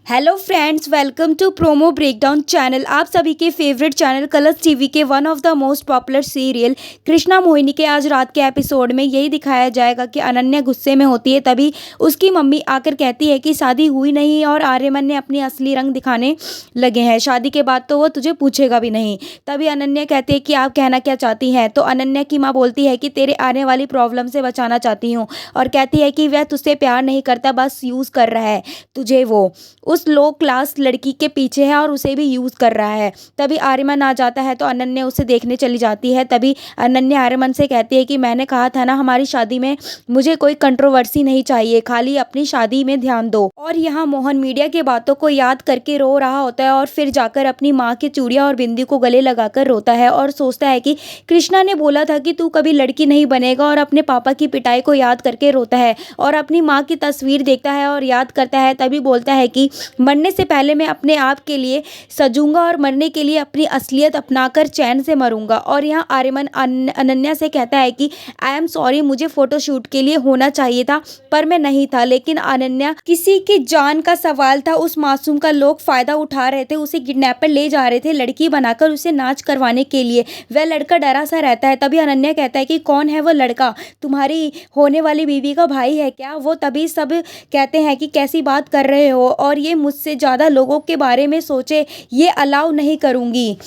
Hello friends, welcome to promo breakdown channel. आप सभी के फेवरेट चैनल कलर्स टीवी के one of the most popular serial Krishna Mohini के आज रात के एपिसोड में यही दिखाया जाएगा कि अनन्या गुस्से में होती है। तभी उसकी मम्मी आकर कहती है कि शादी हुई नहीं और आर्यमन ने अपनी असली रंग दिखाने लगे हैं। शादी के बाद तो वो तुझे पूछेगा भी नहीं। तभी अनन्या कहती है कि आप कहना क्या चाहती हैं। तो अनन्या की माँ बोलती है कि तेरे आने वाली प्रॉब्लम से बचाना चाहती हूँ, और कहती है कि वह तुझसे प्यार नहीं करता, बस यूज़ कर रहा है तुझे। वो उस लो क्लास लड़की के पीछे है और उसे भी यूज़ कर रहा है। तभी आर्यमन आ जाता है तो अनन्या उसे देखने चली जाती है। तभी अनन्या आर्यमन से कहती है कि मैंने कहा था ना, हमारी शादी में मुझे कोई कंट्रोवर्सी नहीं चाहिए, खाली अपनी शादी में ध्यान दो। और यहाँ मोहन मीडिया की बातों को याद करके रो रहा होता है और फिर जाकर अपनी माँ की चूड़ियाँ और बिंदी को गले लगाकर रोता है और सोचता है कि कृष्णा ने बोला था कि तू कभी लड़की नहीं बनेगा, और अपने पापा की पिटाई को याद करके रोता है और अपनी माँ की तस्वीर देखता है और याद करता है। तभी बोलता है कि मरने से पहले मैं अपने आप के लिए सजूंगा और मरने के लिए अपनी असलियत अपनाकर चैन से मरूंगा। और यहाँ आर्यमन अनन्या से कहता है कि आई एम सॉरी, मुझे फोटोशूट के लिए होना चाहिए था पर मैं नहीं था। लेकिन अनन्या, किसी की जान का सवाल था, उस मासूम का लोग फायदा उठा रहे थे, उसे किडनैपर ले जा रहे थे लड़की बनाकर उसे नाच करवाने के लिए। वह लड़का डरा सा रहता है। तभी अनन्या कहता है कि कौन है वो लड़का, तुम्हारी होने वाली बीवी का भाई है क्या वो? तभी सब कहते हैं कि कैसी बात कर रहे हो, और ये मुझसे ज़्यादा लोगों के बारे में सोचे, ये अलाउ नहीं करूँगी।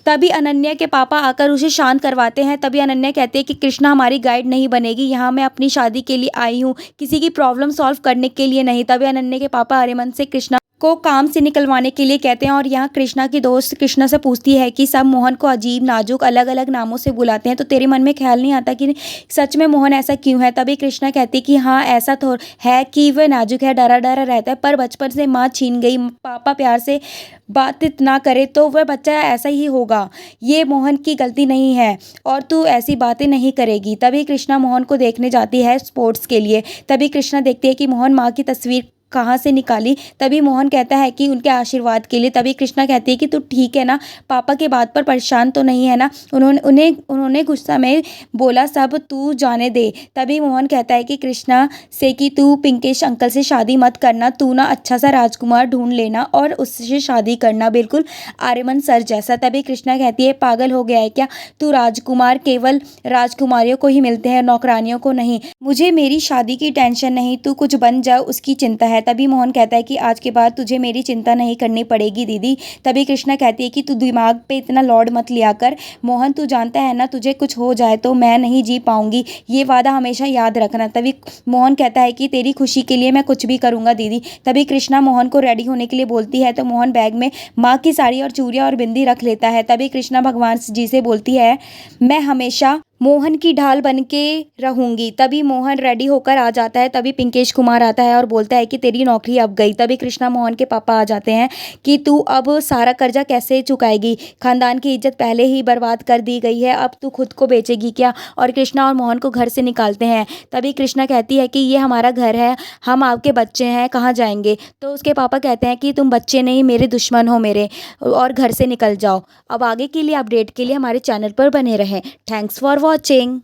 तभी अनन्या के पापा आकर उसे शांत करवाते हैं। तभी अनन्या कहती है कि कृष्णा हमारी गाइड नहीं बनेगी, यहाँ मैं अपनी शादी के लिए आई हूँ, किसी की प्रॉब्लम सॉल्व करने के लिए नहीं। तभी अनन्या के पापा आर्यमन से कृष्णा को काम से निकलवाने के लिए कहते हैं। और यहाँ कृष्णा की दोस्त कृष्णा से पूछती है कि सब मोहन को अजीब नाजुक अलग अलग नामों से बुलाते हैं, तो तेरे मन में ख्याल नहीं आता कि सच में मोहन ऐसा क्यों है? तभी कृष्णा कहती है कि हाँ, ऐसा तो है कि वह नाजुक है, डरा डरा रहता है, पर बचपन से माँ छीन गई, पापा प्यार से बात ना करे तो वह बच्चा ऐसा ही होगा। ये मोहन की गलती नहीं है और तू ऐसी बातें नहीं करेगी। तभी कृष्णा मोहन को देखने जाती है स्पोर्ट्स के लिए। तभी कृष्णा देखती है कि मोहन माँ की तस्वीर कहाँ से निकाली। तभी मोहन कहता है कि उनके आशीर्वाद के लिए। तभी कृष्णा कहती है कि तू ठीक है ना, पापा के बात पर परेशान तो नहीं है ना? उन्होंने गुस्सा में बोला, सब तू जाने दे। तभी मोहन कहता है कि कृष्णा से कि तू पिंकेश अंकल से शादी मत करना, तू ना अच्छा सा राजकुमार ढूंढ लेना और उससे शादी करना, बिल्कुल आर्यमन सर जैसा। तभी कृष्णा कहती है, पागल हो गया है क्या तू? राजकुमार केवल राजकुमारियों को ही मिलते हैं, नौकरानियों को नहीं। मुझे मेरी शादी की टेंशन नहीं, तू कुछ बन जा उसकी चिंता है। तभी मोहन कहता है कि आज के बाद तुझे मेरी चिंता नहीं करनी पड़ेगी दीदी। तभी कृष्णा कहती है कि तू दिमाग पे इतना लोड मत लिया कर मोहन, तू जानता है ना, तुझे कुछ हो जाए तो मैं नहीं जी पाऊंगी, ये वादा हमेशा याद रखना। तभी मोहन कहता है कि तेरी खुशी के लिए मैं कुछ भी करूंगा दीदी। तभी कृष्णा मोहन को रेडी होने के लिए बोलती है तो मोहन बैग में माँ की साड़ी और चूड़ियाँ और बिंदी रख लेता है। तभी कृष्णा भगवान जी से बोलती है, मैं हमेशा मोहन की ढाल बन के रहूंगी। तभी मोहन रेडी होकर आ जाता है। तभी पिंकेश कुमार आता है और बोलता है कि तेरी नौकरी अब गई। तभी कृष्णा मोहन के पापा आ जाते हैं कि तू अब सारा कर्जा कैसे चुकाएगी, खानदान की इज्जत पहले ही बर्बाद कर दी गई है, अब तू खुद को बेचेगी क्या? और कृष्णा और मोहन को घर से निकालते हैं। तभी कृष्णा कहती है कि ये हमारा घर है, हम आपके बच्चे हैं, कहाँ जाएंगे? तो उसके पापा कहते हैं कि तुम बच्चे नहीं, मेरे दुश्मन हो मेरे, और घर से निकल जाओ। अब आगे के लिए अपडेट के लिए हमारे चैनल पर बने रहें। Thanks for watching.